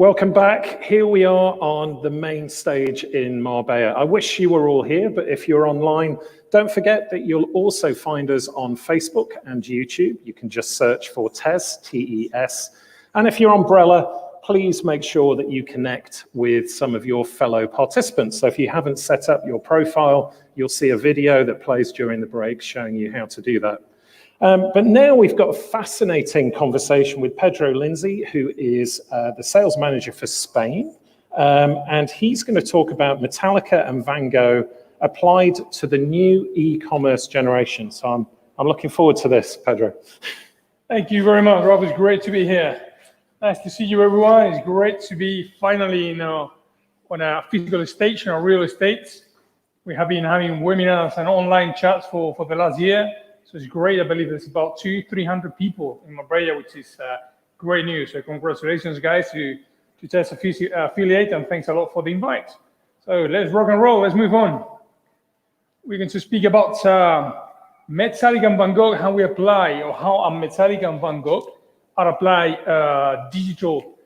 Welcome back. Here we are on the main stage in Marbella. I wish you were all here, but if you're online, don't forget that you'll also find us on Facebook and YouTube. You can just search for TES, T-E-S. And if you're on Umbrella, please make sure that you connect with some of your fellow participants. So if you haven't set up your profile, you'll see a video that plays during the break showing you how to do that. But now we've got a fascinating conversation with Pedro Lindsey, who is the sales manager for Spain. And he's going to talk about Metallica and Van Gogh applied to the new e-commerce generation. So I'm looking forward to this, Pedro. Thank you very much, Rob. It's great to be here. Nice to see you, everyone. It's great to be finally on a physical stage in our real estate. We have been having webinars and online chats for the last year. So it's great. I believe there's about 200-300 people in Marbella, which is great news. So congratulations, guys, to TES affiliate, and thanks a lot for the invite. So let's rock and roll. Let's move on. We're going to speak about Metallica and Van Gogh, how we apply, or how a Metallica and Van Gogh are apply digital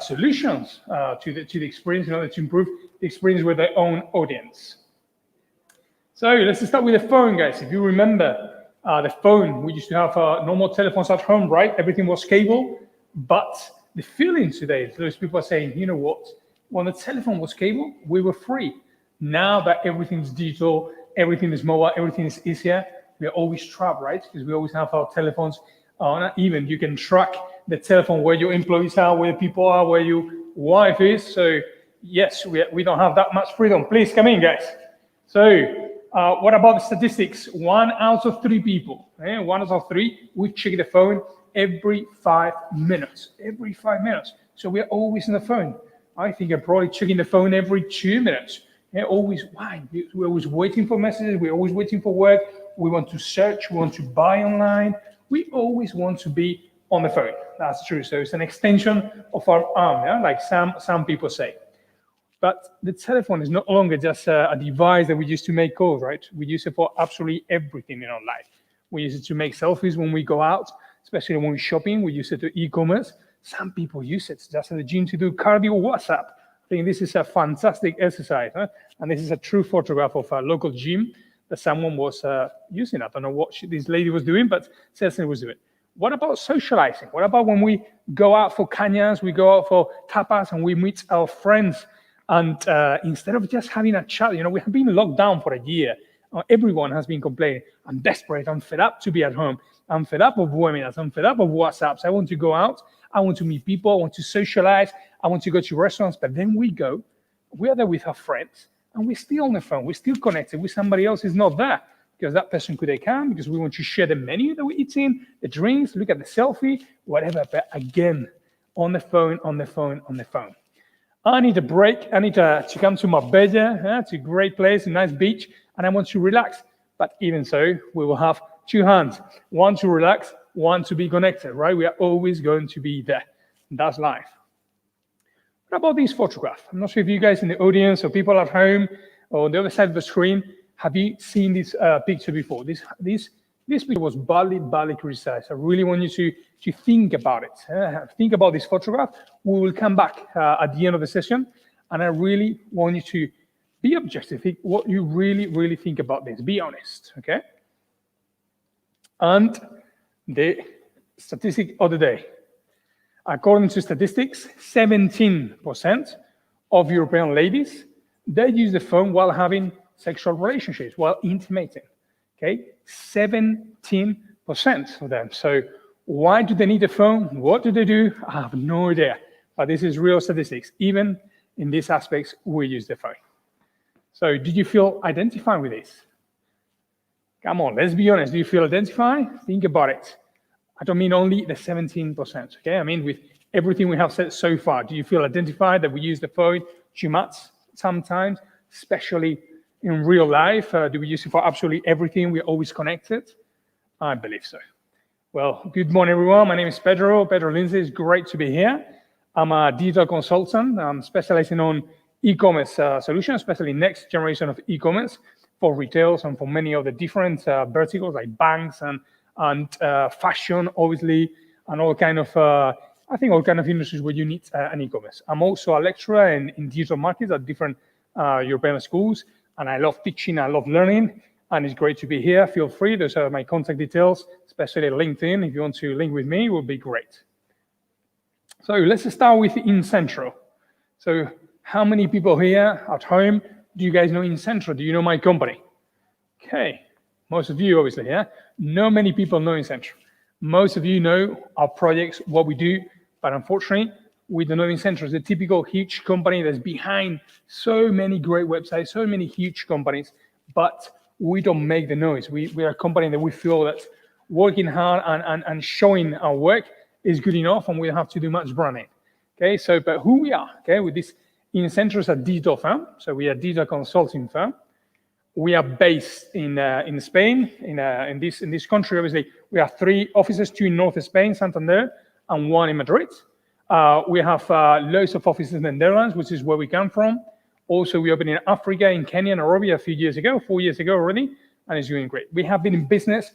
solutions to the experience in order to improve the experience with their own audience. So let's start with the phone, guys. If you remember, the phone, we used to have normal telephones at home, right? Everything was cable, but the feeling today, those people are saying, you know what? When the telephone was cable, we were free. Now that everything's digital, everything is mobile, everything is easier, we are always trapped, right? Because we always have our telephones on. Even you can track the telephone where your employees are, where people are, where your wife is. So yes, we don't have that much freedom. Please come in, guys. So what about the statistics? 1 out of 3 people, 1 out of 3, we check the phone every 5 minutes. Every 5 minutes. So we're always on the phone. I think I'm probably checking the phone every 2 minutes. Always, why? We're always waiting for messages. We're always waiting for work. We want to search. We want to buy online. We always want to be on the phone. That's true. So it's an extension of our arm, like some people say. But the telephone is no longer just a device that we use to make calls, right? We use it for absolutely everything in our life. We use it to make selfies when we go out, especially when we're shopping. We use it to e-commerce. Some people use it just at the gym to do cardio WhatsApp. I think this is a fantastic exercise. And this is a true photograph of a local gym that someone was using. I don't know what this lady was doing, but certainly was doing. What about socializing? What about when we go out for cañas, we go out for tapas, and we meet our friends? And instead of just having a chat, we have been locked down for a year. Everyone has been complaining. I'm desperate. I'm fed up to be at home. I'm fed up of webinars. I'm fed up of WhatsApps. I want to go out. I want to meet people. I want to socialize. I want to go to restaurants. But then we are there with our friends, and we're still on the phone. We're still connected with somebody else who's not there, because that person could come, because we want to share the menu that we're eating, the drinks, look at the selfie, whatever. But again, on the phone, on the phone, on the phone. I need a break. I need to come to Marbella. It's a great place, a nice beach, and I want to relax. But even so, we will have 2 hands, one to relax, one to be connected, right? We are always going to be there. That's life. What about this photograph? I'm not sure if you guys in the audience or people at home or on the other side of the screen, have you seen this picture before? This picture was badly criticized. I really want you to think about it. Think about this photograph. We will come back at the end of the session, and I really want you to be objective. Think what you really think about this. Be honest, okay? And the statistic of the day. According to statistics, 17% of European ladies, they use the phone while having sexual relationships, while intimating. Okay, 17% of them. So why do they need a phone? What do they do? I have no idea. But this is real statistics. Even in these aspects, we use the phone. So did you feel identified with this? Come on, let's be honest. Do you feel identified? Think about it. I don't mean only the 17%, okay? I mean with everything we have said so far. Do you feel identified that we use the phone too much sometimes, especially in real life? Do we use it for absolutely everything? We're always connected? I believe so. Well, good morning, everyone. My name is Pedro Lindsey. It's great to be here. I'm a digital consultant. I'm specializing on e-commerce solutions, especially next generation of e-commerce for retails and for many of the different verticals like banks and fashion, obviously, and all kind of I think all kind of industries where you need an e-commerce. I'm also a lecturer in digital markets at different European schools, and I love teaching, I love learning, and it's great to be here. Feel free, those are my contact details, especially LinkedIn. If you want to link with me, it would be great. So let's start with Incentro. So how many people here at home do you guys know Incentro? Do you know my company? Okay, most of you obviously, yeah? Not many people know Incentro. Most of you know our projects, what we do, but unfortunately, we don't know Incentro. It's a typical huge company that's behind so many great websites, so many huge companies, but we don't make the noise. We are a company that we feel that working hard and showing our work is good enough, and we don't have to do much branding. Okay, so but who we are? Okay, with this, Incentro is a digital firm, so we are a digital consulting firm. We are based in Spain, in this country. Obviously, we have 3 offices: 2 in North Spain, Santander, and 1 in Madrid. We have loads of offices in the Netherlands, which is where we come from. Also, we opened in Africa, in Kenya, Nairobi a few years ago, 4 years ago already, and it's doing great. We have been in business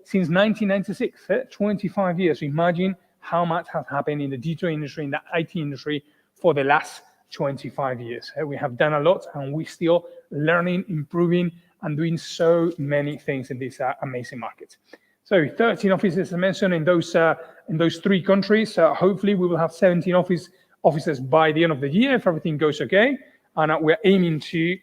since 1996, 25 years. Imagine how much has happened in the digital industry, in the IT industry for the last 25 years. We have done a lot, and we're still learning, improving, and doing so many things in this amazing market. So 13 offices, as I mentioned, in those 3 countries. Hopefully, we will have 17 offices by the end of the year if everything goes okay. And we're aiming to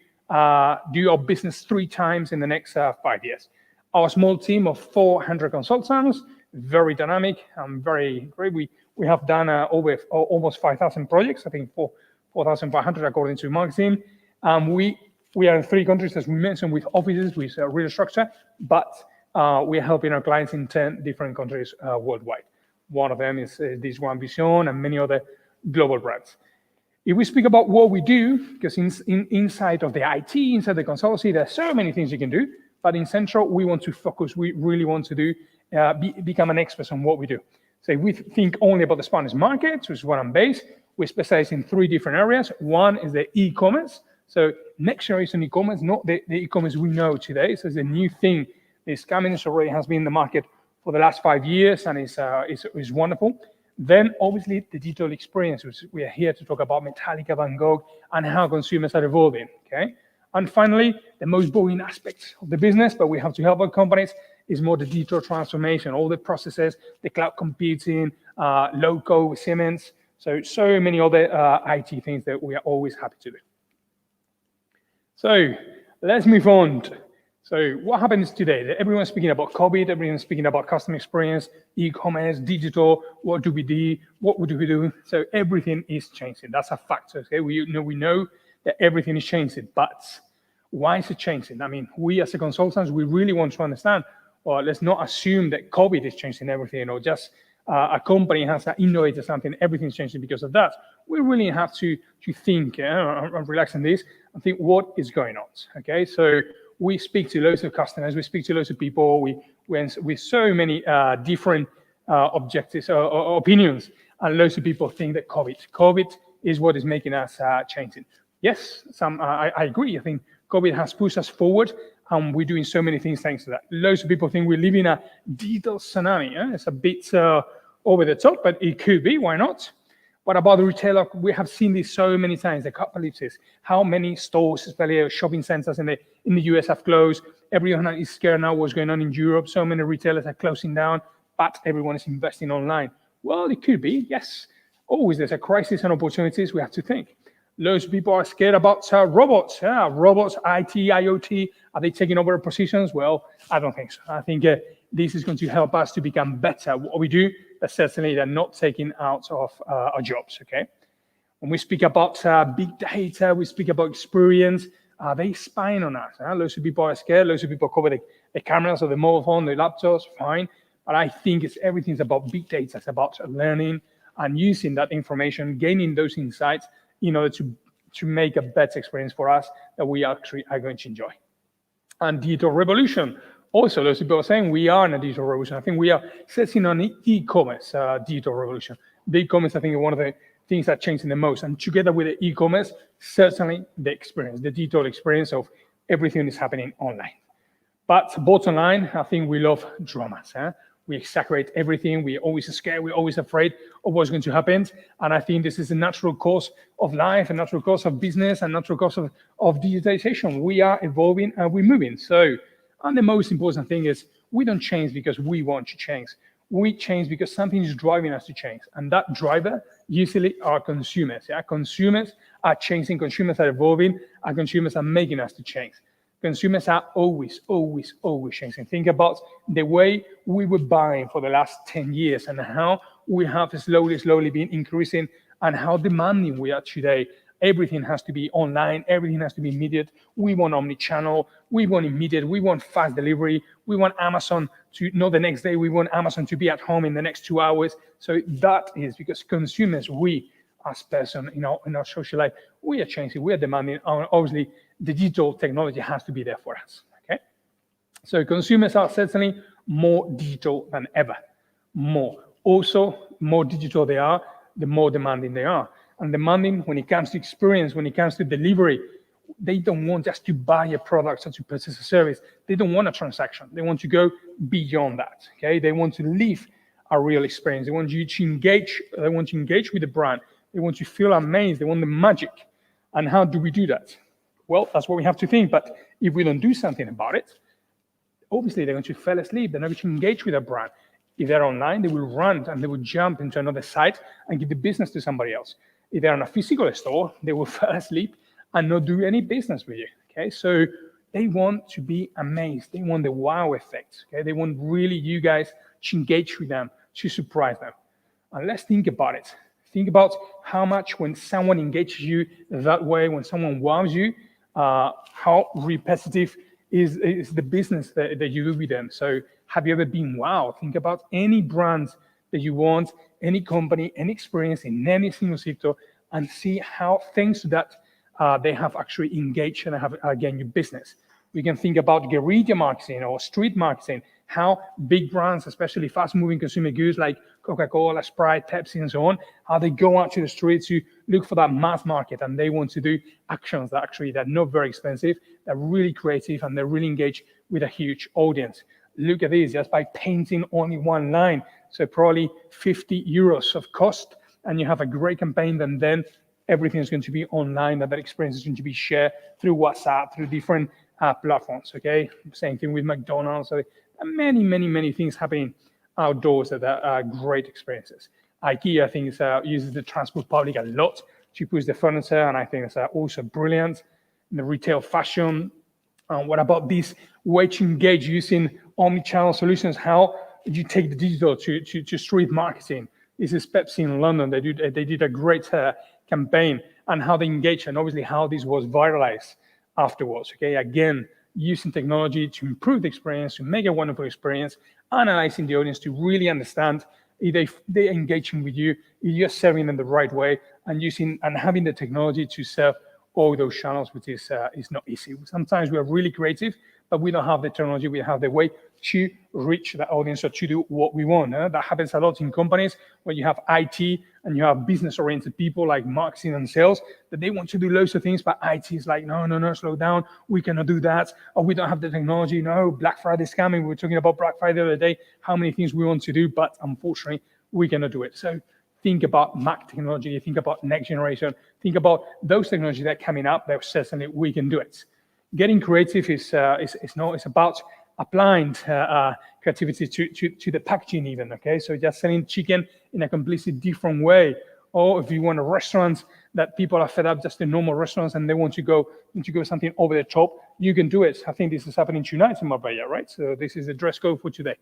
do our business 3 times in the next 5 years. Our small team of 400 consultants, very dynamic and very great. We have done over almost 5,000 projects, I think 4,500 according to marketing. We are in 3 countries, as we mentioned, with offices, with real structure, but we are helping our clients in 10 different countries worldwide. One of them is this One Vision and many other global brands. If we speak about what we do, because inside of the IT, inside the consultancy, there are so many things you can do, but in Central, we want to focus, we really want to become an expert on what we do. So if we think only about the Spanish market, which is where I'm based, we specialize in 3 different areas. One is the e-commerce. So next generation e-commerce, not the e-commerce we know today. So it's a new thing. This coming already has been in the market for the last 5 years, and it's wonderful. Then obviously the digital experience, which we are here to talk about Metallica, Van Gogh, and how consumers are evolving, okay? And finally, the most boring aspect of the business, but we have to help our companies, is more the digital transformation, all the processes, the cloud computing, low-code with Siemens, so many other IT things that we are always happy to do. So let's move on. So what happens today? Everyone's speaking about COVID, everyone's speaking about customer experience, e-commerce, digital, what do we do, what do we do? So everything is changing, that's a fact, okay? We know that everything is changing, but why is it changing? I mean, we as a consultants, we really want to understand, well, let's not assume that COVID is changing everything, or just a company has to innovate or something, everything's changing because of that. We really have to think and relax on this and think what is going on, okay? So we speak to loads of customers, we speak to loads of people, with so many different objectives or opinions, and loads of people think that COVID is what is making us changing. Yes, I agree. I think COVID has pushed us forward, and we're doing so many things thanks to that. Loads of people think we live in a digital tsunami. It's a bit over the top, but it could be, why not? What about the retailer? We have seen this so many times, the apocalypse. How many stores, especially shopping centers in the US have closed. Everyone is scared now what's going on in Europe. So many retailers are closing down, but everyone is investing online. Well, it could be, yes. Always there's a crisis and opportunities we have to think. Loads of people are scared about robots. Robots, IT, IoT, are they taking over positions? Well, I don't think so. I think this is going to help us to become better at what we do, but certainly they're not taking out of our jobs, okay? When we speak about big data, we speak about experience, are they spying on us? Loads of people are scared, loads of people cover the cameras of the mobile phone, the laptops, fine. But I think everything's about big data, it's about learning and using that information, gaining those insights in order to make a better experience for us that we actually are going to enjoy. And digital revolution. Also, those people are saying we are in a digital revolution. I think we are setting on an e-commerce digital revolution. The e-commerce, I think, is one of the things that changing the most. And together with the e-commerce, certainly the experience, the digital experience of everything is happening online. But bottom line, I think we love dramas. We exaggerate everything. We're always scared. We're always afraid of what's going to happen. And I think this is a natural course of life, a natural course of business, a natural course of digitization. We are evolving and we're moving. So, and the most important thing is we don't change because we want to change. We change because something is driving us to change. And that driver usually are consumers. Yeah? Consumers are changing, consumers are evolving, and consumers are making us to change. Consumers are always, always, always changing. Think about the way we were buying for the last 10 years and how we have slowly been increasing and how demanding we are today. Everything has to be online. Everything has to be immediate. We want omni-channel. We want immediate. We want fast delivery. We want Amazon to not the next day. We want Amazon to be at home in the next 2 hours. So that is because consumers, we as person in our social life, we are changing. We are demanding. Obviously, the digital technology has to be there for us. Okay. So consumers are certainly more digital than ever. More. Also, more digital they are, the more demanding they are. And demanding when it comes to experience, when it comes to delivery, they don't want just to buy a product or to purchase a service. They don't want a transaction. They want to go beyond that. Okay, they want to live a real experience. They want you to engage. They want to engage with the brand. They want to feel amazed. They want the magic. And how do we do that? Well, that's what we have to think. But if we don't do something about it, obviously they're going to fall asleep. They're not going to engage with a brand. If they're online, they will run and they will jump into another site and give the business to somebody else. If they're in a physical store, they will fall asleep and not do any business with you. Okay, so they want to be amazed. They want the wow effect. Okay, they want really you guys to engage with them, to surprise them. And let's think about it. Think about how much when someone engages you that way, when someone wows you, how repetitive is the business that you do with them. So have you ever been wowed? Think about any brand that you want, any company, any experience in any single sector, and see how thanks to that they have actually engaged and have again your business. We can think about guerrilla marketing or street marketing, how big brands, especially fast-moving consumer goods like Coca-Cola, Sprite, Pepsi, and so on, how they go out to the streets to look for that mass market, and they want to do actions that actually they're not very expensive, they're really creative, and they're really engaged with a huge audience. Look at this, just by painting only one line, so probably 50 euros of cost, and you have a great campaign, and then everything is going to be online, and that experience is going to be shared through WhatsApp, through different platforms, okay? Same thing with McDonald's. So many things happening outdoors that are great experiences. IKEA, I think, uses the transport public a lot to push the furniture, and I think it's also brilliant. In the retail fashion, what about this way to engage using omni-channel solutions? How you take the digital to street marketing? This is Pepsi in London. They did a great campaign, and how they engage, and obviously how this was viralized afterwards. Okay, again, using technology to improve the experience, to make a wonderful experience, analyzing the audience to really understand if they're engaging with you, if you're serving them the right way, and using and having the technology to serve all those channels, which is not easy. Sometimes we are really creative, but we don't have the technology, we have the way to reach the audience or to do what we want. That happens a lot in companies where you have IT and you have business-oriented people like marketing and sales, that they want to do loads of things, but IT is like, no, slow down, we cannot do that, or we don't have the technology. No, Black Friday is coming. We were talking about Black Friday the other day, how many things we want to do, but unfortunately, we cannot do it. So think about Mac technology, think about next generation, think about those technologies that are coming up, that certainly we can do it. Getting creative is about applying creativity to the packaging even, okay? So just selling chicken in a completely different way. Or if you want a restaurant that people are fed up just the normal restaurants and they want to go something over the top, you can do it. I think this is happening tonight in Marbella, right? So this is the dress code for today.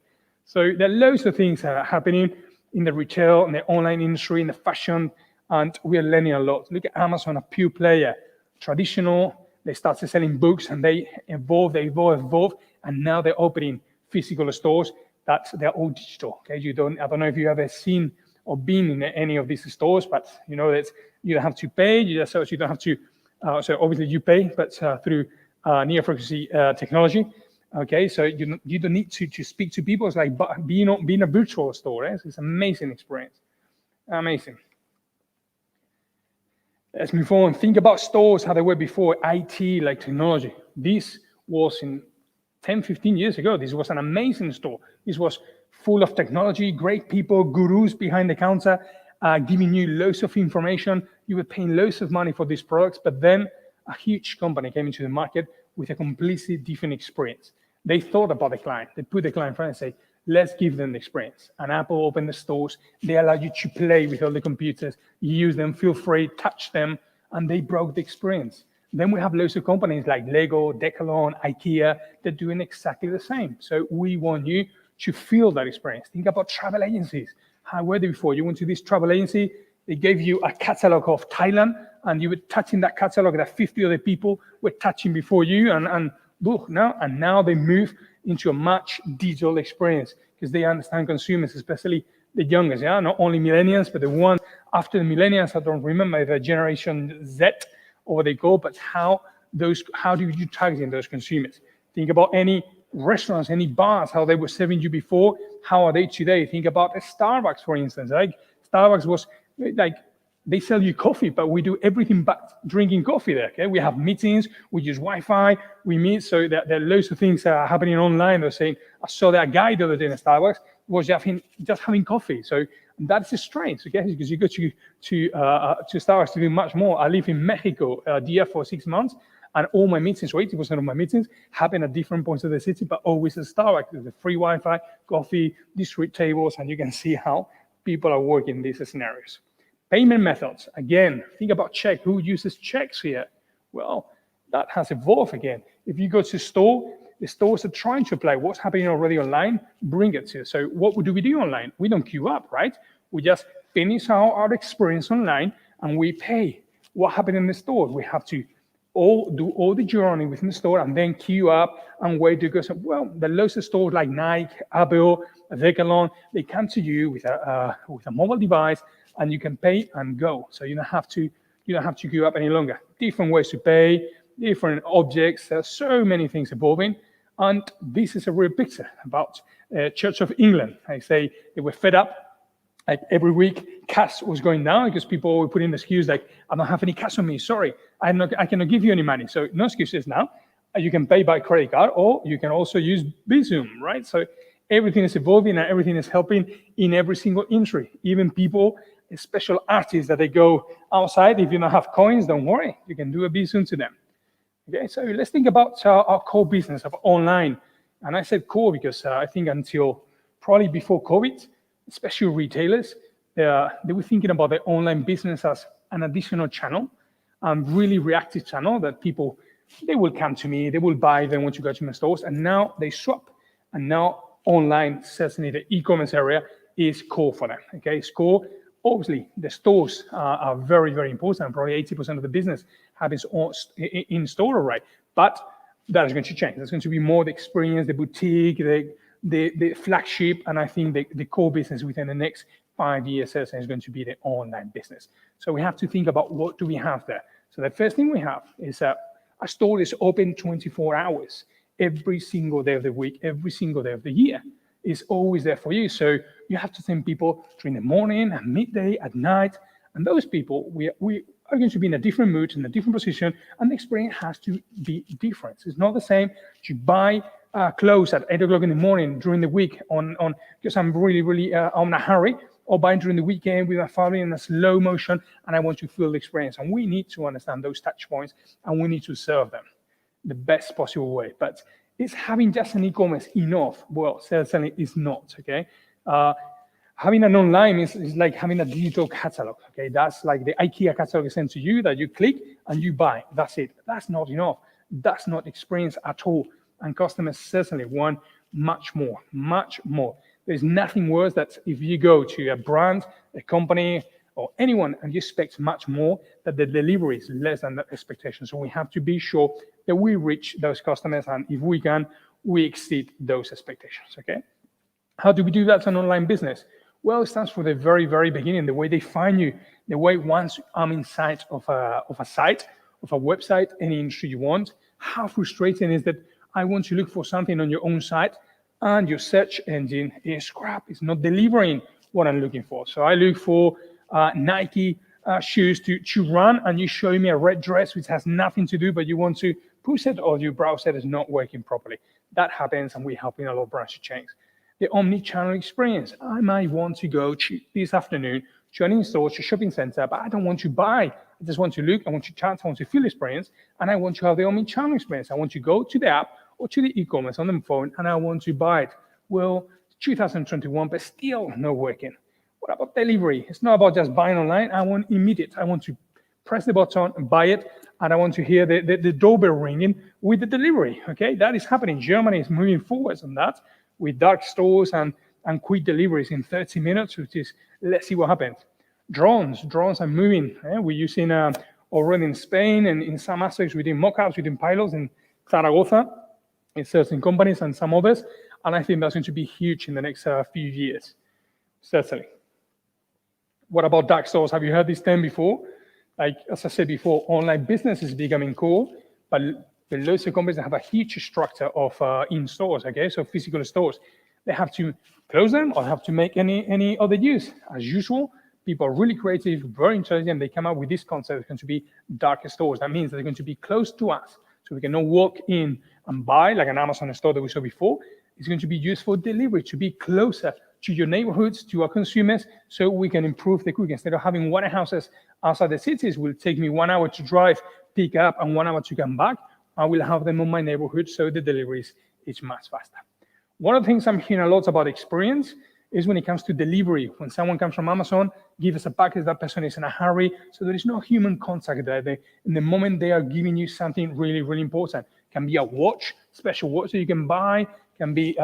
So there are loads of things happening in the retail, in the online industry, in the fashion, and we are learning a lot. Look at Amazon, a pure player, traditional. They started selling books and they evolve, and now they're opening physical stores that they're all digital. Okay, I don't know if you've ever seen or been in any of these stores, but you know that you don't have to pay. You don't have to. So obviously you pay, but through near frequency technology. Okay, so you don't need to speak to people. It's like being a virtual store. Right? It's an amazing experience. Amazing. Let's move on. Think about stores, how they were before IT, like technology. This was in 10, 15 years ago. This was an amazing store. This was full of technology, great people, gurus behind the counter, giving you loads of information. You were paying loads of money for these products, but then a huge company came into the market with a completely different experience. They thought about the client. They put the client in front and say, let's give them the experience. And Apple opened the stores. They allow you to play with all the computers. You use them, feel free, touch them, and they broke the experience. Then we have loads of companies like Lego, Decathlon, IKEA. They're doing exactly the same. So we want you to feel that experience. Think about travel agencies. How were they before? You went to this travel agency, they gave you a catalog of Thailand, and you were touching that catalog that 50 other people were touching before you, and now they move into a much digital experience because they understand consumers, especially the youngest, not only millennials, but the ones after the millennials. I don't remember the generation Z or what they call, but how do you target those consumers? Think about any restaurants, any bars, how they were serving you before, how are they today? Think about a Starbucks, for instance. Like Starbucks was like, they sell you coffee, but we do everything but drinking coffee there. Okay, we have meetings, we use Wi-Fi, we meet. So there are loads of things happening online. They're saying, I saw that guy the other day in Starbucks was just having coffee. So that's strange, okay? Because you go to Starbucks to do much more. I live in Mexico there for 6 months, and all my meetings, or 80% of my meetings, happen at different points of the city, but always at Starbucks. There's a free Wi-Fi, coffee, discrete tables, and you can see how people are working in these scenarios. Payment methods, again, think about check. Who uses checks here? Well, that has evolved again. If you go to store, the stores are trying to apply what's happening already online, bring it to you. So what do we do online? We don't queue up, right? We just finish our experience online and we pay. What happened in the store? We have to do all the journey within the store and then queue up and wait to go. So, well, the loads of stores like Nike, Apple, Decathlon, they come to you with a mobile device, and you can pay and go. So you don't have to queue up any longer. Different ways to pay, different objects. There are so many things evolving, and this is a real picture about Church of England. I say they were fed up. Like every week, cash was going down because people were putting the excuse like, I don't have any cash on me. Sorry, I cannot give you any money. So no excuses now. You can pay by credit card, or you can also use Bizum, right? So everything is evolving and everything is helping in every single industry. Even people, special artists that they go outside. If you don't have coins, don't worry. You can do a Bizum to them. Okay, so let's think about our core business of online. And I said core because I think until probably before COVID, especially retailers, they were thinking about their online business as an additional channel, really reactive channel that people, they will come to me, they will buy, they want to go to my stores, and now they swap. And now online, certainly the e-commerce area, is core for them, okay? It's core. Obviously, the stores are very, very important. Probably 80% of the business happens in store, right? But that is going to change. There's going to be more the experience, the boutique, the flagship, and I think the core business within the next 5 years is going to be the online business. So we have to think about what do we have there. So the first thing we have is a store is open 24 hours every single day of the week, every single day of the year. Is always there for you. So you have to send people during the morning, at midday, at night, and those people, we are going to be in a different mood, in a different position, and the experience has to be different. It's not the same to buy clothes at 8 o'clock in the morning during the week because I'm really on a hurry, or buying during the weekend with my family in a slow motion, and I want to feel the experience. And we need to understand those touch points, and we need to serve them the best possible way. But is having just an e-commerce enough? Well, certainly it's not, okay? Having an online is like having a digital catalog, okay? That's like the IKEA catalog sent to you that you click and you buy. That's it. That's not enough. That's not experience at all. And customers certainly want much more, much more. There's nothing worse that if you go to a brand, a company, or anyone and you expect much more, that the delivery is less than the expectation. So we have to be sure that we reach those customers, and if we can, we exceed those expectations, okay? How do we do that as an online business? Well, it starts from the very, very beginning, the way they find you, the way once I'm inside of a site, of a website, any industry you want, how frustrating is that I want to look for something on your own site and your search engine is crap, it's not delivering what I'm looking for. So I look for Nike shoes to run, and you show me a red dress which has nothing to do, but you want to push it, or your browser is not working properly. That happens, and we're helping a lot of brands to change. The omni-channel experience. I might want to go this afternoon to an in-store, to a shopping center, but I don't want to buy. I just want to look, I want to chat, I want to feel the experience, and I want to have the omni-channel experience. I want to go to the app or to the e-commerce on the phone, and I want to buy it. Well, 2021, but still not working. What about delivery? It's not about just buying online. I want immediate. I want to press the button and buy it, and I want to hear the doorbell ringing with the delivery. Okay, that is happening. Germany is moving forwards on that with dark stores and quick deliveries in 30 minutes, which is, let's see what happens. Drones are moving. We're using already in Spain and in some aspects within mock-ups, within pilots in Zaragoza, in certain companies and some others, and I think that's going to be huge in the next few years, certainly. What about dark stores? Have you heard this term before? Like, as I said before, online business is becoming cool, but lots of companies that have a huge structure of in-stores, okay, so physical stores. They have to close them or have to make any other use. As usual, people are really creative, very intelligent. They come up with this concept. It's going to be dark stores. That means they're going to be close to us, so we cannot walk in and buy like an Amazon store that we saw before. It's going to be used for delivery, to be closer to your neighborhoods, to our consumers, so we can improve the quick. Instead of having warehouses outside the cities, will take me 1 hour to drive, pick up, and 1 hour to come back. I will have them on my neighborhood, so the deliveries is much faster. One of the things I'm hearing a lot about experience is when it comes to delivery. When someone comes from Amazon, give us a package, that person is in a hurry, so there is no human contact there. In the moment they are giving you something really, really important. It can be a watch, special watch that you can buy, can be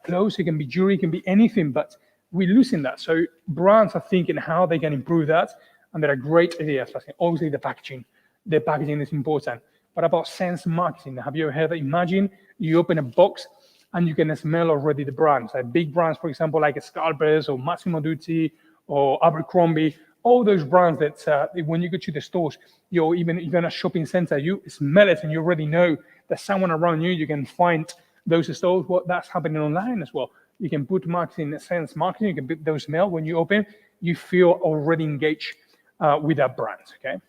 clothes, it can be jewelry, it can be anything, but we're losing that. So brands are thinking how they can improve that, and there are great ideas. Obviously, the packaging is important. What about sense marketing? Have you ever heard that? Imagine you open a box and you can smell already the brands. Like big brands, for example, like Scalpers or Massimo Dutti or Abercrombie, all those brands that when you go to the stores, you're even a shopping center, you smell it and you already know that someone around you, you can find those stores. Well, that's happening online as well. You can put marketing, sense marketing, you can put those smell. When you open, you feel already engaged with that brand, okay?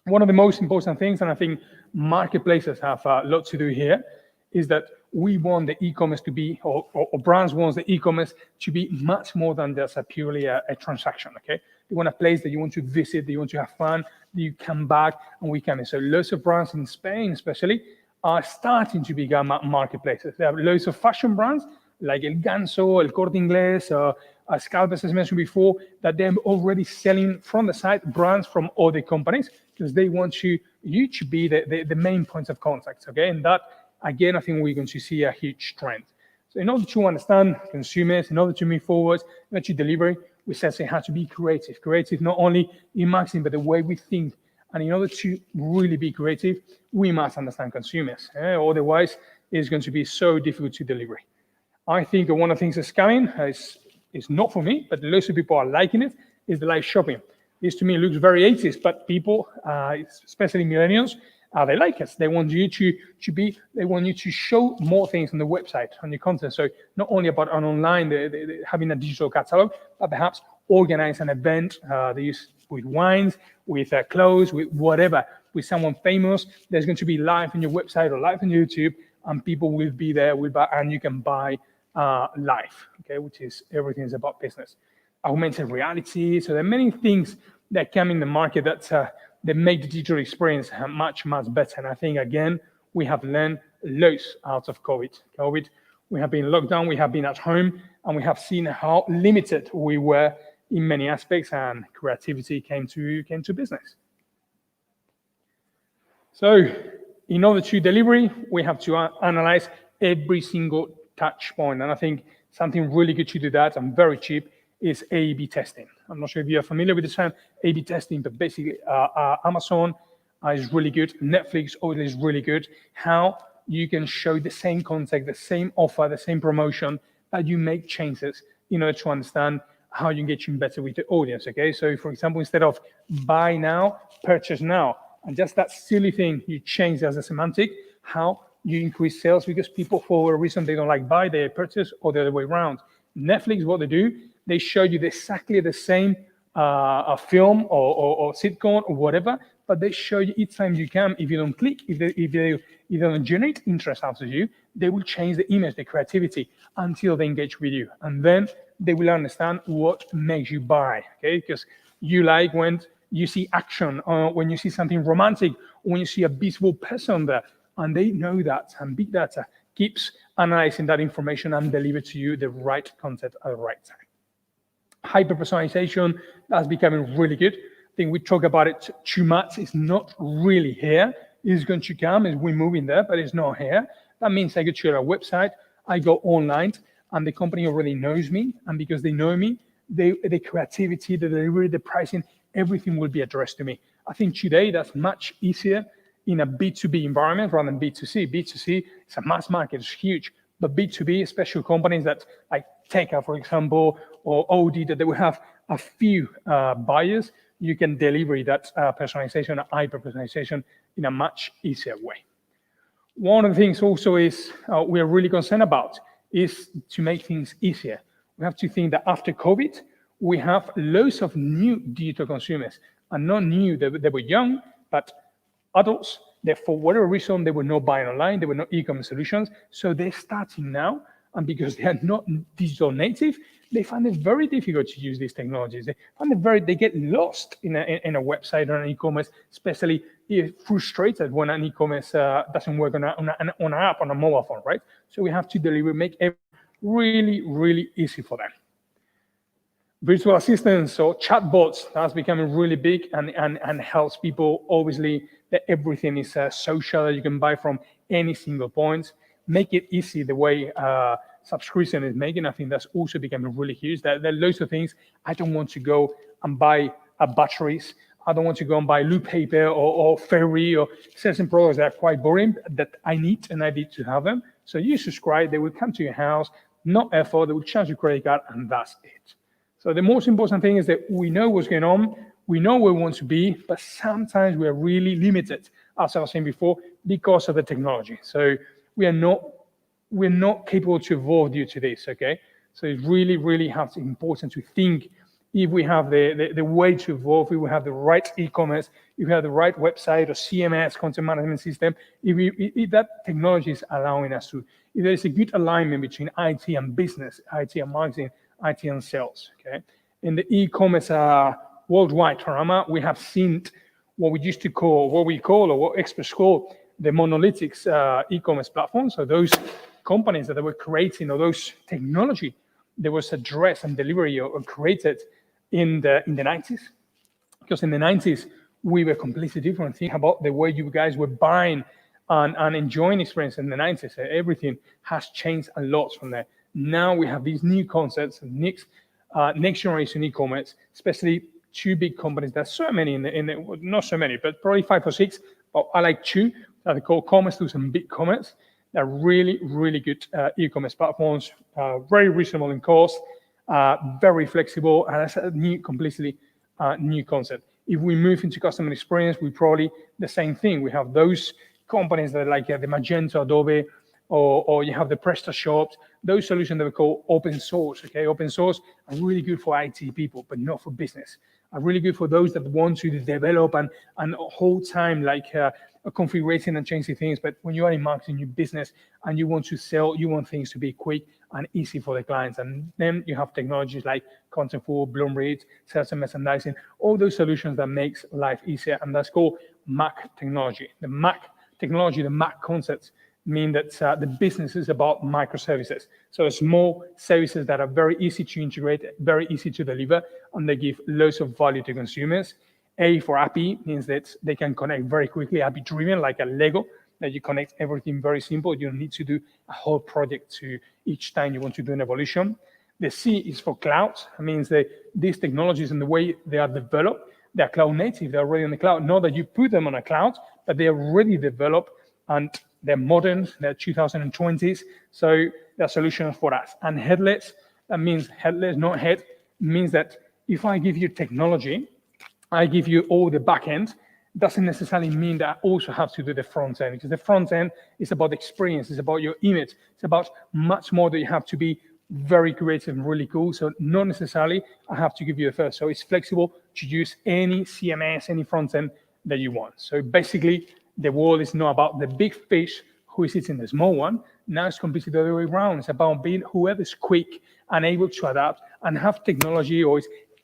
One of the most important things, and I think marketplaces have a lot to do here, is that we want the e-commerce to be, or brands want the e-commerce to be much more than just purely a transaction, okay? You want a place that you want to visit, that you want to have fun, that you come back, and we come in. So lots of brands in Spain, especially, are starting to become marketplaces. There are loads of fashion brands, like El Ganso, El Corte Inglés, Scalpers, as mentioned before, that they're already selling from the site brands from other companies, because they want you to be the main points of contact, okay? And that, again, I think we're going to see a huge trend. So in order to understand consumers, in order to move forward, in order to deliver, we essentially have to be creative. Creative not only in marketing, but the way we think. And in order to really be creative, we must understand consumers. Otherwise, it's going to be so difficult to deliver. I think one of the things that's coming is not for me, but lots of people are liking it, is the live shopping. This to me looks very 80s, but people, especially millennials, they like us. They want you they want you to show more things on the website, on your content. So not only about online, having a digital catalog, but perhaps organize an event they use with wines, with clothes, with whatever, with someone famous. There's going to be live on your website or live on YouTube, and people will be there, and you can buy live, okay, which is everything is about business. Augmented reality. So there are many things that come in the market that make the digital experience much, much better. And I think, again, we have learned loads out of COVID. We have been locked down, we have been at home, and we have seen how limited we were in many aspects, and creativity came to business. So in order to deliver, we have to analyze every single touch point. And I think something really good to do that, and very cheap, is A/B testing. I'm not sure if you're familiar with the term A/B testing, but basically Amazon is really good. Netflix is really good. How you can show the same content, the same offer, the same promotion, but you make changes in order to understand how you engage better with the audience, okay? So for example, instead of buy now, purchase now, and just that silly thing, you change as a semantic, how you increase sales, because people, for a reason, they don't like buy, they purchase, or the other way around. Netflix, what they do, they show you exactly the same film or sitcom or whatever, but they show you each time you come, if you don't click, if they don't generate interest after you, they will change the image, the creativity, until they engage with you. And then they will understand what makes you buy, okay? Because you like when you see action, or when you see something romantic, or when you see a visible person there, and they know that, and big data keeps analyzing that information and deliver to you the right content at the right time. Hyper-personalization, that's becoming really good. I think we talk about it too much. It's not really here. It's going to come as we move in there, but it's not here. That means I go to a website, I go online, and the company already knows me. And because they know me, the creativity, the delivery, the pricing, everything will be addressed to me. I think today that's much easier in a B2B environment rather than B2C. B2C is a mass market, it's huge. But B2B, special companies that like Teka, for example, or Audi, that they will have a few buyers, you can deliver that personalization, hyper-personalization in a much easier way. One of the things also is we are really concerned about is to make things easier. We have to think that after COVID, we have loads of new digital consumers, and not new, they were young, but adults that for whatever reason, they were not buying online, they were not e-commerce solutions, so they're starting now, and because they are not digital native, they find it very difficult to use these technologies. They get lost in a website or an e-commerce, especially frustrated when an e-commerce doesn't work on an app, on a mobile phone, right? So we have to make it really, really easy for them. Virtual assistants or chatbots, that's becoming really big and helps people, obviously, that everything is social, that you can buy from any single point. Make it easy the way subscription is making. I think that's also becoming really huge. There are loads of things. I don't want to go and buy batteries. I don't want to go and buy loo paper or ferry or certain products that are quite boring that I need and I need to have them. So you subscribe, they will come to your house, no effort, they will charge your credit card, and that's it. So the most important thing is that we know what's going on, we know where we want to be, but sometimes we are really limited, as I was saying before, because of the technology. So we're not capable to evolve due to this, okay? So it's really, really important to think if we have the way to evolve, if we have the right e-commerce, if we have the right website or CMS, content management system, if that technology is allowing us to, if there is a good alignment between IT and business, IT and marketing, IT and sales, okay? In the e-commerce worldwide panorama, we have seen what we call, or what experts call, the monolithic e-commerce platforms. So those companies that they were creating, or those technology that was addressed and delivery or created in the 90s. Because in the 90s, we were completely different. Think about the way you guys were buying and enjoying experience in the 90s. Everything has changed a lot from there. Now we have these new concepts, next generation e-commerce, especially two big companies. There's so many not so many, but probably 5 or 6. But I like two that are called Commerce Tools and BigCommerce. They're really, really good e-commerce platforms, very reasonable in cost, very flexible, and that's a completely new concept. If we move into customer experience, we probably the same thing. We have those companies that are like the Magento, Adobe, or you have the PrestaShop, those solutions that we call open source, okay? Open source are really good for IT people, but not for business. Are really good for those that want to develop and whole time configuring and changing things. But when you are in marketing, your business, and you want to sell, you want things to be quick and easy for the clients. And then you have technologies like Contentful, Bloomread, sales and merchandising, all those solutions that makes life easier. And that's called Mac technology. The Mac technology, the Mac concepts, mean that the business is about microservices. So small services that are very easy to integrate, very easy to deliver, and they give loads of value to consumers. A for API means that they can connect very quickly, API driven, like a Lego, that you connect everything very simple. You don't need to do a whole project to each time you want to do an evolution. The C is for cloud. It means that these technologies and the way they are developed, they're cloud native, they're already on the cloud. Not that you put them on a cloud, but they're already developed and they're modern, they're 2020s, so they're solutions for us. And headless, that means headless, not head, means that if I give you technology, I give you all the back end, doesn't necessarily mean that I also have to do the front end, because the front end is about experience, it's about your image, it's about much more that you have to be very creative and really cool. So not necessarily I have to give you the first. So it's flexible to use any CMS, any front end that you want. So basically, the world is not about the big fish who is eating the small one. Now it's completely the other way around. It's about being whoever's quick and able to adapt and have technology, or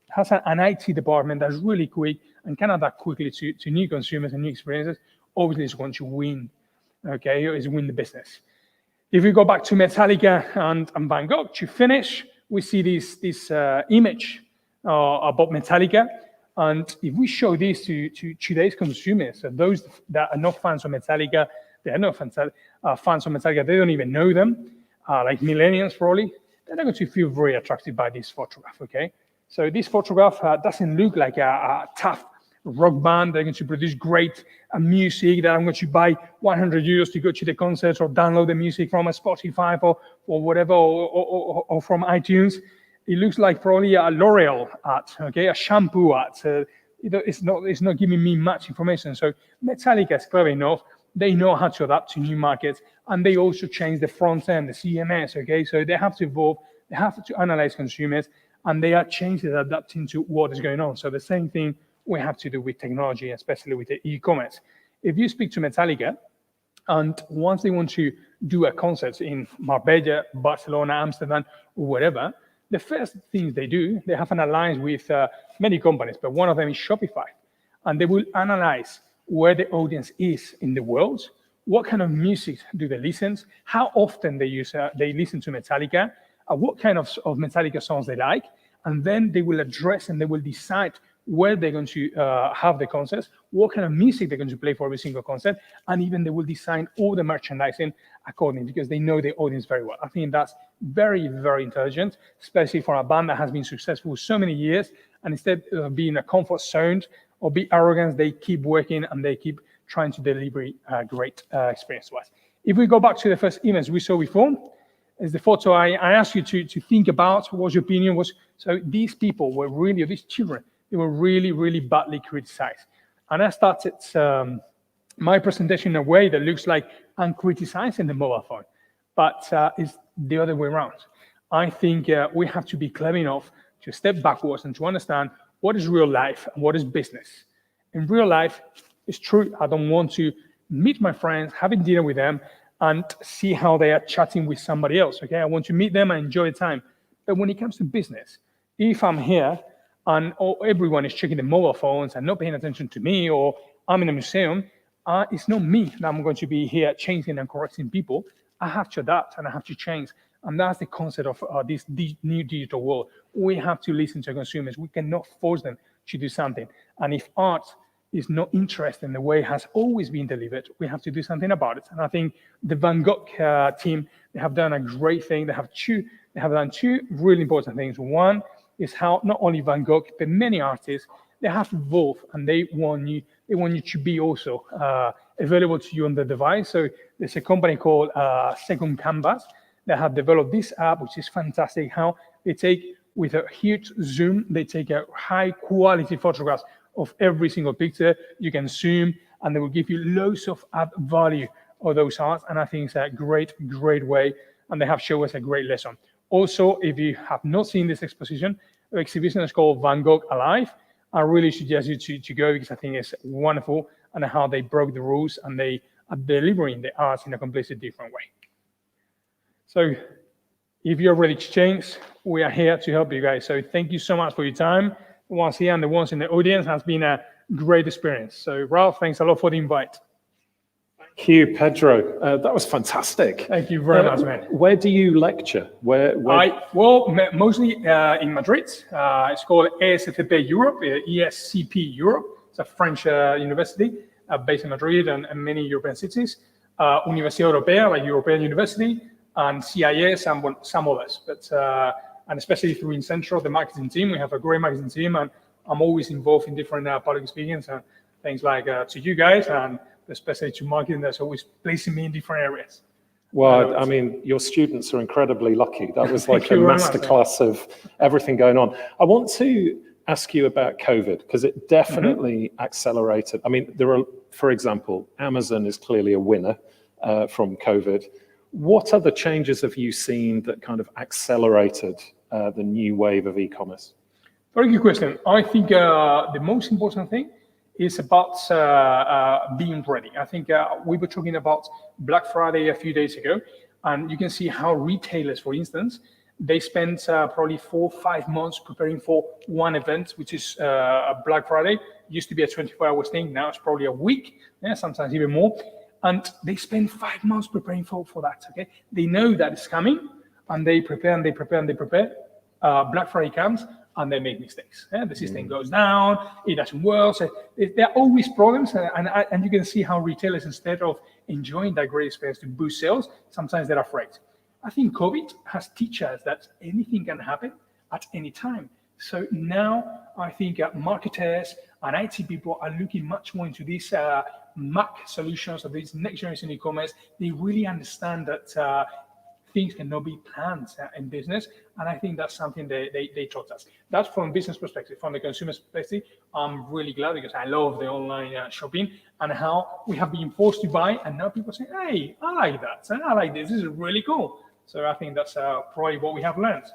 has an IT department that's really quick and can adapt quickly to new consumers and new experiences. Obviously, is going to win. Okay, is win the business. If we go back to Metallica and Van Gogh to finish, we see this image about Metallica. And if we show this to today's consumers, so those that are not fans of Metallica, they are not fans of Metallica, they don't even know them, like millennials probably, they're not going to feel very attracted by this photograph, okay? So this photograph doesn't look like a tough rock band. They're going to produce great music that I'm going to buy 100 euros to go to the concerts or download the music from a Spotify or whatever, or from iTunes. It looks like probably a L'Oreal ad, okay, a shampoo ad. It's not giving me much information. So Metallica is clever enough. They know how to adapt to new markets, and they also change the front end, the CMS, okay? So they have to evolve, they have to analyze consumers, and they are changing and adapting to what is going on. So the same thing we have to do with technology, especially with the e-commerce. If you speak to Metallica, and once they want to do a concert in Marbella, Barcelona, Amsterdam, or wherever, the first things they do, they have an alliance with many companies, but one of them is Shopify. And they will analyze where the audience is in the world, what kind of music do they listen, how often they listen to Metallica, what kind of Metallica songs they like, and then they will address and they will decide where they're going to have the concerts, what kind of music they're going to play for every single concert, and even they will design all the merchandising accordingly, because they know the audience very well. I think that's very, very intelligent, especially for a band that has been successful so many years, and instead of being a comfort zone or be arrogant, they keep working and they keep trying to deliver a great experience to us. If we go back to the first image we saw before, is the photo I asked you to think about, what your opinion was. So these people were really, these children, they were really, really badly criticized. And I started my presentation in a way that looks like I'm criticizing the mobile phone, but it's the other way around. I think we have to be clever enough to step backwards and to understand what is real life and what is business. In real life, it's true, I don't want to meet my friends, having dinner with them, and see how they are chatting with somebody else, okay? I want to meet them and enjoy the time. But when it comes to business, if I'm here and everyone is checking the mobile phones and not paying attention to me, or I'm in a museum, it's not me that I'm going to be here changing and correcting people. I have to adapt and I have to change. And that's the concept of this new digital world. We have to listen to consumers. We cannot force them to do something. And if art is not interested in the way it has always been delivered, we have to do something about it. And I think the Van Gogh team, they have done a great thing. They have done two really important things. One is how not only Van Gogh, but many artists, they have evolved, and they want you to be also available to you on the device. So there's a company called Second Canvas that have developed this app, which is fantastic. How they take, with a huge zoom, they take a high quality photographs of every single picture. You can zoom, and they will give you loads of add value of those arts. And I think it's a great, great way. And they have shown us a great lesson. Also, if you have not seen this exhibition is called Van Gogh Alive. I really suggest you to go, because I think it's wonderful, and how they broke the rules and they are delivering the arts in a completely different way. So if you're ready to change, we are here to help you guys. So thank you so much for your time. Once here, and the ones in the audience, has been a great experience. So Ralph, thanks a lot for the invite. Thank you, Pedro. That was fantastic. Thank you very much, man. Where do you lecture? Where? Mostly in Madrid. It's called ESCP Europe, ESCP Europe. It's a French university based in Madrid and many European cities. Universidad Europea, like European University, and CIS and some others. But and especially through Incentro, the marketing team, we have a great marketing team, and I'm always involved in different public experience and things like to you guys, and especially to marketing that's always placing me in different areas. Well, I mean, your students are incredibly lucky. That was like a masterclass of everything going on. I want to ask you about COVID, because it definitely accelerated. I mean, there are, for example, Amazon is clearly a winner from COVID. What other changes have you seen that kind of accelerated the new wave of e-commerce? Very good question. I think the most important thing is about being ready. I think we were talking about Black Friday a few days ago, and you can see how retailers, for instance, they spend probably 4 or 5 months preparing for one event, which is Black Friday. It used to be a 24-hour thing. Now it's probably a week, sometimes even more. And they spend 5 months preparing for that, okay? They know that it's coming, and they prepare and they prepare and they prepare. Black Friday comes, and they make mistakes. The system goes down, it doesn't work. So there are always problems, and you can see how retailers, instead of enjoying that great experience to boost sales, sometimes they're afraid. I think COVID has taught us that anything can happen at any time. So now I think marketers and IT people are looking much more into these Mac solutions of these next generation e-commerce. They really understand that things cannot be planned in business, and I think that's something they taught us. That's from a business perspective. From the consumer perspective, I'm really glad because I love the online shopping and how we have been forced to buy, and now people say, hey, I like that, I like this is really cool. So I think that's probably what we have learned.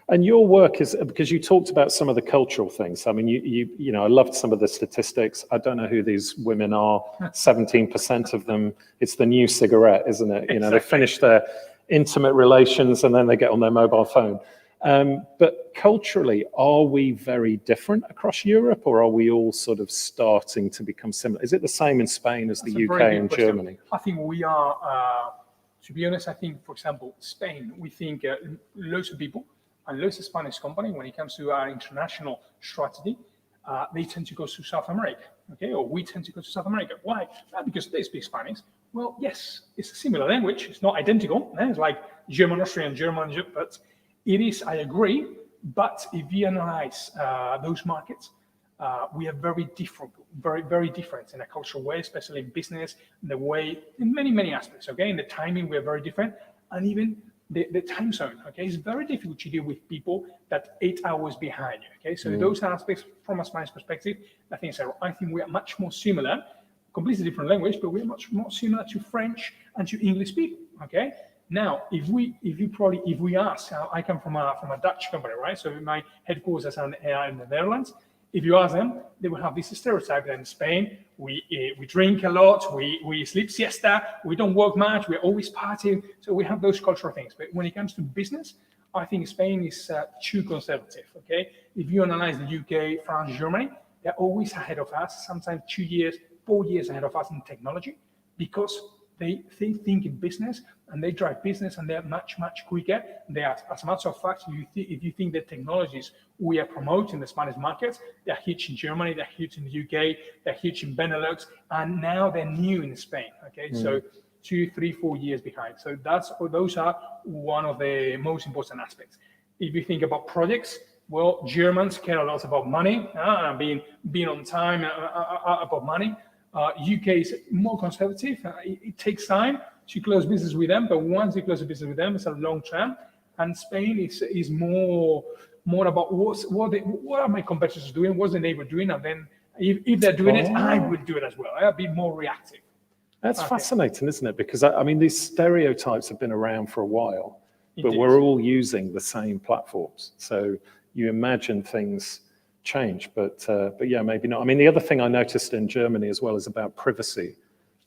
And your work is, because you talked about some of the cultural things. I mean, you know, I loved some of the statistics. I don't know who these women are. 17% of them, it's the new cigarette, isn't it? You know, They finish their intimate relations and then they get on their mobile phone. But culturally, are we very different across Europe, or are we all sort of starting to become similar? Is it the same in Spain as the UK and Germany? I think we are, to be honest, I think, for example, Spain, we think loads of people and loads of Spanish companies, when it comes to our international strategy, they tend to go to South America, okay? Or we tend to go to South America. Why? Because they speak Spanish. Well, yes, it's a similar language. It's not identical. It's like German, Austrian, German, but it is, I agree. But if you analyze those markets, we are very different, very, very different in a cultural way, especially in business, in the way, in many, many aspects, okay? In the timing, we are very different. And even the time zone, okay? It's very difficult to deal with people that 8 hours behind you, okay? So those are aspects from a Spanish perspective, I think we are much more similar, completely different language, but we are much more similar to French and to English people, okay? Now, if we ask, I come from a Dutch company, right? So my headquarters are in the Netherlands. If you ask them, they will have this stereotype that in Spain, we drink a lot, we sleep siesta, we don't work much, we're always partying. So we have those cultural things. But when it comes to business, I think Spain is too conservative, okay? If you analyze the UK, France, Germany, they're always ahead of us, sometimes 2 years, 4 years ahead of us in technology, because they think in business and they drive business and they're much, much quicker. They are, as a matter of fact, if you think the technologies we are promoting in the Spanish markets, they're huge in Germany, they're huge in the UK, they're huge in Benelux, and now they're new in Spain, okay? So 2, 3, 4 years behind. So those are one of the most important aspects. If you think about projects, well, Germans care a lot about money, being on time, about money. UK is more conservative. It takes time to close business with them, but once you close a business with them, it's a long term. And Spain is more about what are my competitors doing, what's the neighbor doing, and then if they're doing it, I will do it as well. I'll be more reactive. That's fascinating, isn't it? Because I mean, these stereotypes have been around for a while, but Indeed. we're all using the same platforms. So you imagine things change, but yeah, maybe not. I mean, the other thing I noticed in Germany as well is about privacy.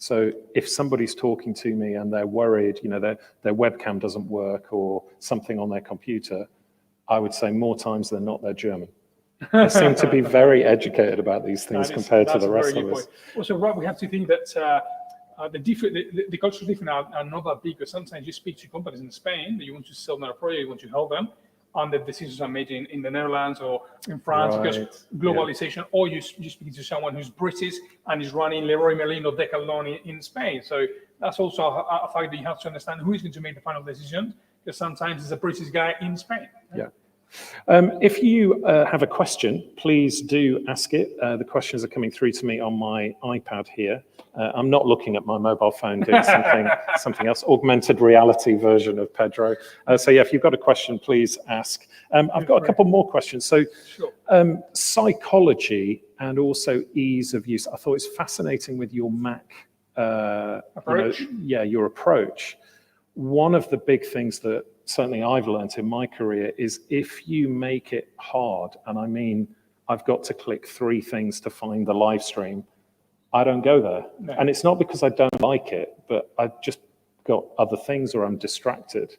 So if somebody's talking to me and they're worried, you know, their webcam doesn't work or something on their computer, I would say more times than not, they're German. They seem to be very educated about these things compared to the rest of us. Also, Rob, we have to think that the cultural difference are not that big, because sometimes you speak to companies in Spain that you want to sell them a project, you want to help them, and the decisions are made in the Netherlands or in France, because globalization, or you speak to someone who's British and is running Leroy Merlin or Decathlon in Spain. So that's also a fact that you have to understand who is going to make the final decision, because sometimes it's a British guy in Spain. Yeah. If you have a question, please do ask it. The questions are coming through to me on my iPad here. I'm not looking at my mobile phone doing something else, augmented reality version of Pedro. So yeah, if you've got a question, please ask. I've got a couple more questions. So psychology and also ease of use. I thought it's fascinating with your Mac approach. Your approach. One of the big things that certainly I've learned in my career is if you make it hard, and I mean I've got to click 3 things to find the live stream, I don't go there. No. And it's not because I don't like it, but I've just got other things or I'm distracted.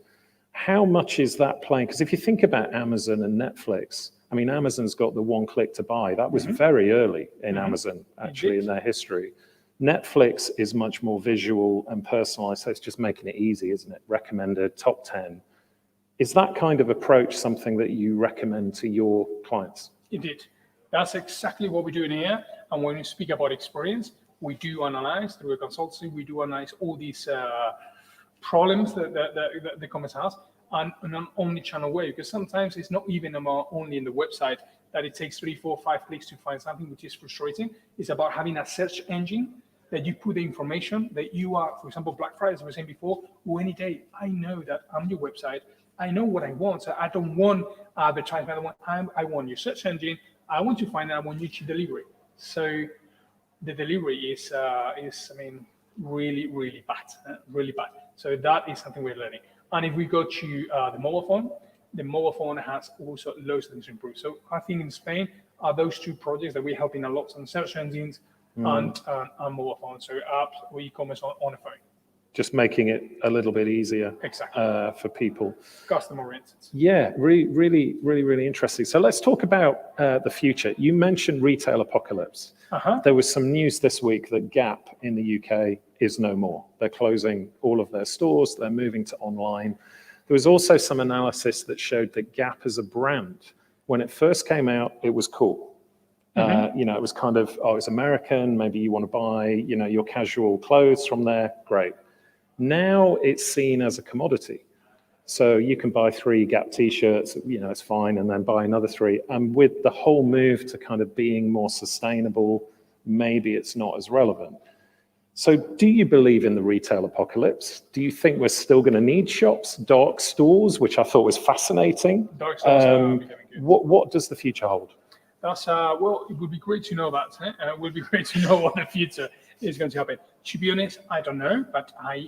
How much is that playing? Because if you think about Amazon and Netflix, I mean, Amazon's got the 1 click to buy. That was very early in Amazon, actually, in their history. Netflix is much more visual and personalized, so it's just making it easy, isn't it? Recommended, top 10. Is that kind of approach something that you recommend to your clients? Indeed. That's exactly what we do in here. And when we speak about experience, we do analyze through a consultancy, we do analyze all these problems that the e-commerce has, and in an omni-channel way, because sometimes it's not even about only in the website that it takes 3, 4, 5 clicks to find something, which is frustrating. It's about having a search engine that you put the information that you are, for example, Black Friday, as I was saying before, or any day, I know that I'm your website, I know what I want, so I don't want advertisement, I want your search engine, I want to find out, I want you to deliver it. So the delivery is really, really bad, really bad. So that is something we're learning. And if we go to the mobile phone has also loads of things to improve. So I think in Spain are those 2 projects that we're helping a lot on search engines and mobile phones. So apps or e-commerce on a phone. Just making it a little bit easier Exactly. For people. Customer oriented. Yeah, really interesting. So let's talk about the future. You mentioned retail apocalypse. There was some news this week that Gap in the UK is no more. They're closing all of their stores. They're moving to online. There was also some analysis that showed that Gap as a brand, when it first came out, it was cool. It was kind of, it's American. Maybe you want to buy, your casual clothes from there. Great. Now it's seen as a commodity. So you can buy 3 Gap t-shirts, it's fine, and then buy another 3. And with the whole move to kind of being more sustainable, maybe it's not as relevant. So do you believe in the retail apocalypse? Do you think we're still going to need shops, dark stores, which I thought was fascinating? Dark stores are becoming good. What does the future hold? That's well, it would be great to know that. It would be great to know what the future is going to happen. To be honest, I don't know, but I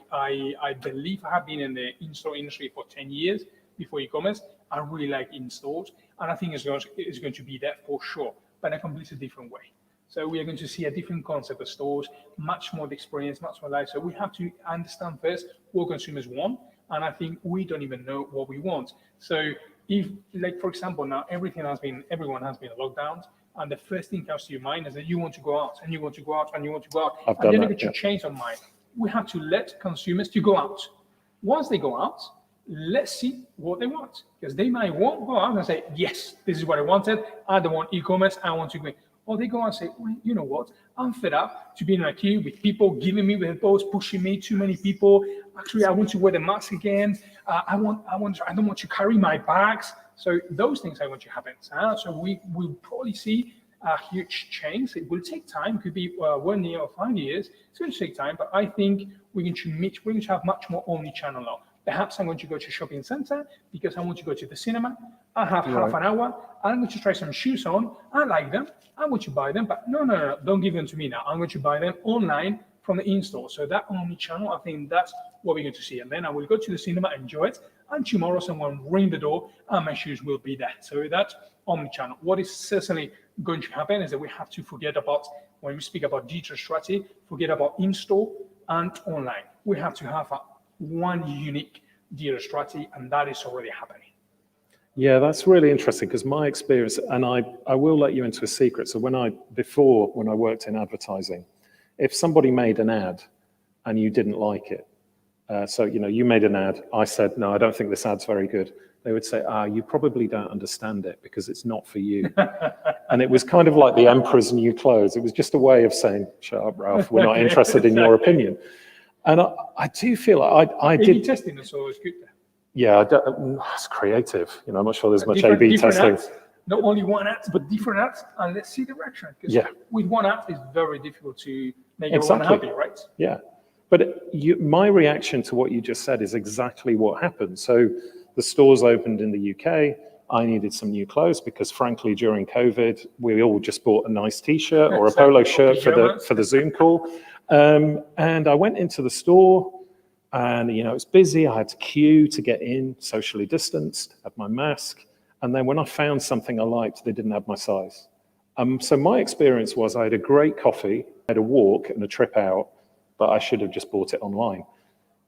believe I have been in the in-store industry for 10 years before e-commerce. I really like in-stores, and I think it's going to be there for sure, but in a completely different way. So we are going to see a different concept of stores, much more experience, much more life. So we have to understand first what consumers want, and I think we don't even know what we want. So if, like, for example, now everyone has been locked down, and the first thing comes to your mind is that you want to go out, and you want to go out, and you want to go out, and then you're going to change our mind. We have to let consumers to go out. Once they go out, let's see what they want, because they might want to go out and say, yes, this is what I wanted. I don't want e-commerce. I want to go. Or they go out and say, well, you know what? I'm fed up to be in a queue with people giving me with posts, pushing me, too many people. Actually, I want to wear the mask again. I don't want to carry my bags. So those things I want to happen. So we will probably see a huge change. It will take time. It could be 1 year or 5 years. It's going to take time, but I think we're going to have much more omni-channel now. Perhaps I'm going to go to a shopping center because I want to go to the cinema. I have half an hour. I'm going to try some shoes on. I like them. I want to buy them, but no, don't give them to me now. I'm going to buy them online from the in-store. So that omni-channel, I think that's what we're going to see. And then I will go to the cinema, enjoy it, and tomorrow someone ring the door and my shoes will be there. So that's omni-channel. What is certainly going to happen is that we have to forget about, when we speak about digital strategy, forget about in-store and online. We have to have one unique digital strategy, and that is already happening. Yeah, that's really interesting, because my experience, and I will let you into a secret. So when I worked in advertising, if somebody made an ad and you didn't like it, so you made an ad, I said, no, I don't think this ad's very good. They would say, you probably don't understand it because it's not for you. And it was kind of like the emperor's new clothes. It was just a way of saying, shut up, Ralph, we're not interested in your opinion. And I do feel like I did. A/B testing is always good. Yeah, it's creative. I'm not sure there's much A/B testing. Ads, not only one ad, but different ads, and let's see the reaction. Because with one ad, it's very difficult to make everyone happy, right? Yeah, but my reaction to what you just said is exactly what happened. So the stores opened in the UK. I needed some new clothes because, frankly, during COVID, we all just bought a nice T-shirt or a polo shirt for the Zoom call. And I went into the store, and it was busy. I had to queue to get in, socially distanced, had my mask. And then when I found something I liked, they didn't have my size. So my experience was I had a great coffee, I had a walk and a trip out, but I should have just bought it online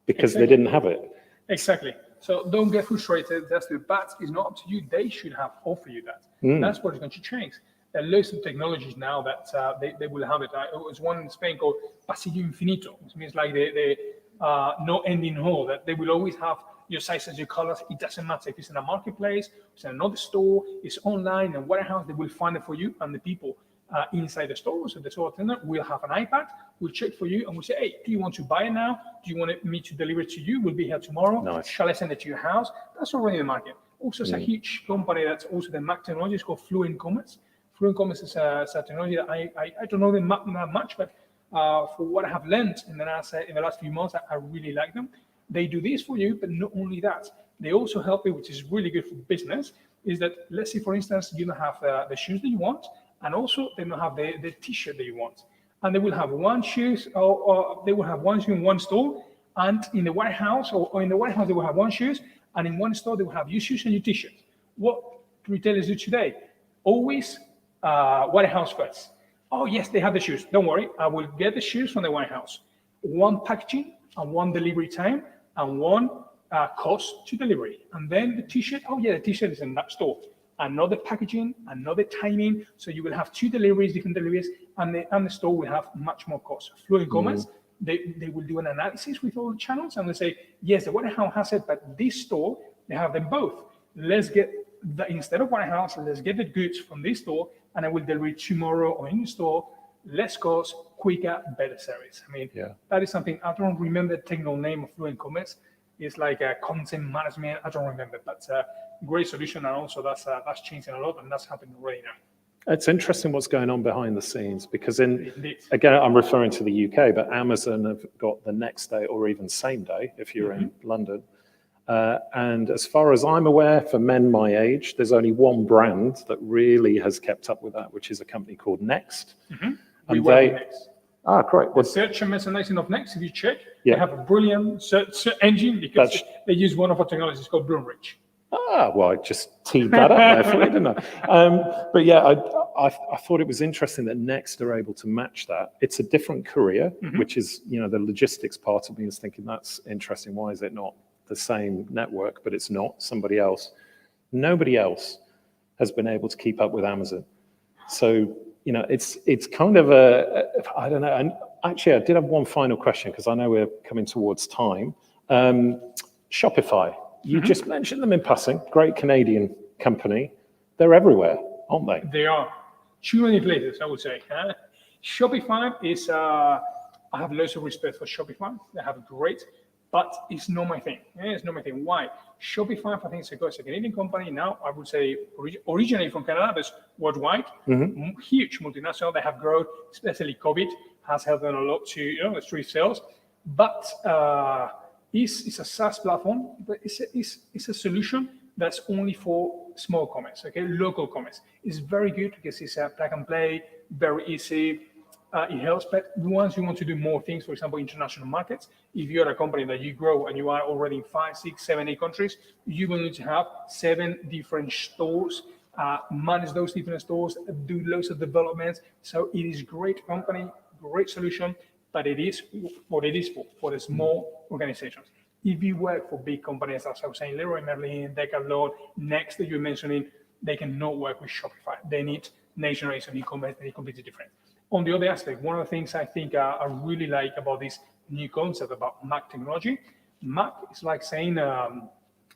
because they didn't have it. Exactly. So don't get frustrated. That's the but it's not up to you. They should have offered you that. That's what is going to change. There are loads of technologies now that they will have it. There's one in Spain called Pasillo Infinito, which means like the no ending hole, that they will always have your sizes, your colors. It doesn't matter if it's in a marketplace, it's in another store, it's online, and warehouse, they will find it for you. And the people inside the store, so the store attendant will have an iPad, will check for you, and will say, hey, do you want to buy it now? Do you want me to deliver it to you? We'll be here tomorrow. Nice. Shall I send it to your house? That's already in the market. Also, it's a huge company that's also the Mac technology. It's called Fluent Commerce. Fluent Commerce is a technology that I don't know them that much, but for what I have learned in the last few months, I really like them. They do this for you, but not only that, they also help you, which is really good for business, is that, let's say, for instance, you don't have the shoes that you want, and also they don't have the t-shirt that you want. And they will have one shoes, or they will have one shoe in one store, and in the warehouse, or in the warehouse, they will have one shoes, and in one store, they will have your shoes and your t-shirt. What retailers do today? Always warehouse first. Oh, yes, they have the shoes. Don't worry, I will get the shoes from the warehouse. One packaging and one delivery time and one cost to delivery. And then the t-shirt, oh yeah, the t-shirt is in that store. Another packaging, another timing. So you will have two deliveries, different deliveries, and the store will have much more cost. Fluent Commerce, they will do an analysis with all the channels and they say, yes, the warehouse has it, but this store, they have them both. Let's get instead of warehouse, let's get the goods from this store and I will deliver it tomorrow or in the store, less cost, quicker, better service. I mean, that is something, I don't remember the technical name of Fluent Commerce. It's like a content management, I don't remember, but great solution. And also that's changing a lot and that's happening already now. It's interesting what's going on behind the scenes because again, I'm referring to the UK, but Amazon have got the next day or even same day if you're in London. And as far as I'm aware, for men my age, there's only one brand that really has kept up with that, which is a company called Next. We work with Next. Great. The search and merchandising of Next, if you check, they have a brilliant search engine because they use one of our technologies called Bloomreach. Well, I just teed that up there for you, didn't I? But yeah, I thought it was interesting that Next are able to match that. It's a different courier, which is, the logistics part of me is thinking that's interesting. Why is it not the same network? But it's not, somebody else. Nobody else has been able to keep up with Amazon. So, it's kind of I don't know. And actually, I did have one final question because I know we're coming towards time. Shopify. You just mentioned them in passing. Great Canadian company. They're everywhere, aren't they? They are. Too many places, I would say. Shopify is, I have lots of respect for Shopify. They have great, but it's not my thing. It's not my thing. Why? Shopify, I think it's a Canadian company. Now, I would say originally from Canada, but worldwide. Huge multinational. They have grown, especially COVID has helped them a lot to street sales. But it's a SaaS platform, but it's a solution that's only for small commerce, local commerce. It's very good because it's a plug and play, very easy. It helps, but once you want to do more things, for example, international markets, if you're a company that you grow and you are already in 5, 6, 7, 8 countries, you will need to have 7 different stores, manage those different stores, do loads of developments. So it is great company, great solution, but it is what it is for the small organizations. If you work for big companies, as I was saying, Leroy Merlin, Decathlon, Next that you're mentioning, they cannot work with Shopify. They need next generation e-commerce, they need completely different. On the other aspect, one of the things I think I really like about this new concept about Mac technology, Mac is like saying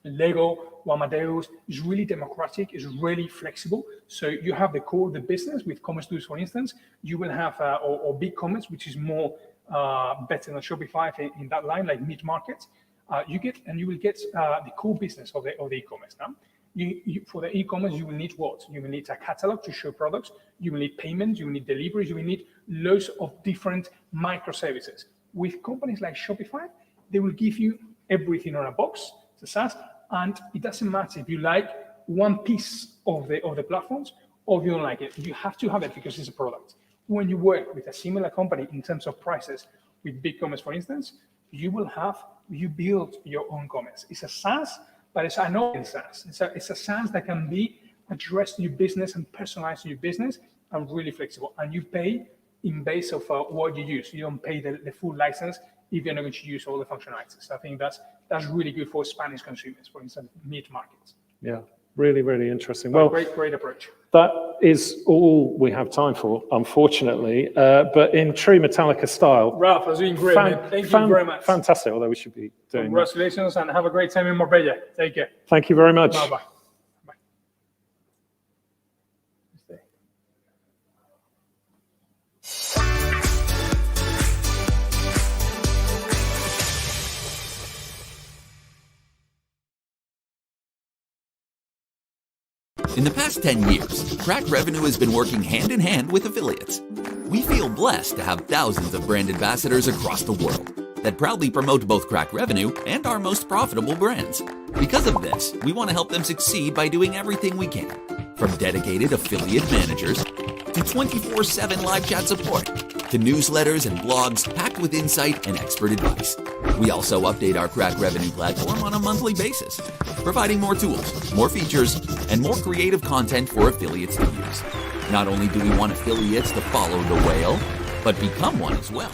Lego or Amadeus is really democratic, is really flexible. So you have the core of the business with commerce tools, for instance. You will have or big commerce, which is more better than Shopify in that line, like mid-market. You will get the core business of the e-commerce. Now, for the e-commerce, you will need what? You will need a catalog to show products. You will need payments. You will need deliveries. You will need loads of different microservices. With companies like Shopify, they will give you everything on a box, it's a SaaS, and it doesn't matter if you like one piece of the platforms or if you don't like it. You have to have it because it's a product. When you work with a similar company in terms of prices, with BigCommerce, for instance, you build your own commerce. It's a SaaS, but it's an open SaaS. It's a SaaS that can be addressed to your business and personalized to your business and really flexible. And you pay in base of what you use. You don't pay the full license if you're not going to use all the functionalities. So I think that's really good for Spanish consumers, for instance, meat markets. Yeah, really, really interesting. Well, great approach. That is all we have time for, unfortunately. But in true Metallica style, Ralph, that's been great, man. Thank you very much. Fantastic, although we should be doing Congratulations, and have a great time in Marbella. Take care. Thank you very much. Bye-bye. In the past 10 years, Crack Revenue has been working hand in hand with affiliates. We feel blessed to have thousands of brand ambassadors across the world that proudly promote both Crack Revenue and our most profitable brands. Because of this, we want to help them succeed by doing everything we can, from dedicated affiliate managers to 24/7 live chat support, to newsletters and blogs packed with insight and expert advice. We also update our Crack Revenue platform on a monthly basis, providing more tools, more features, and more creative content for affiliates to use. Not only do we want affiliates to follow the whale, but become one as well.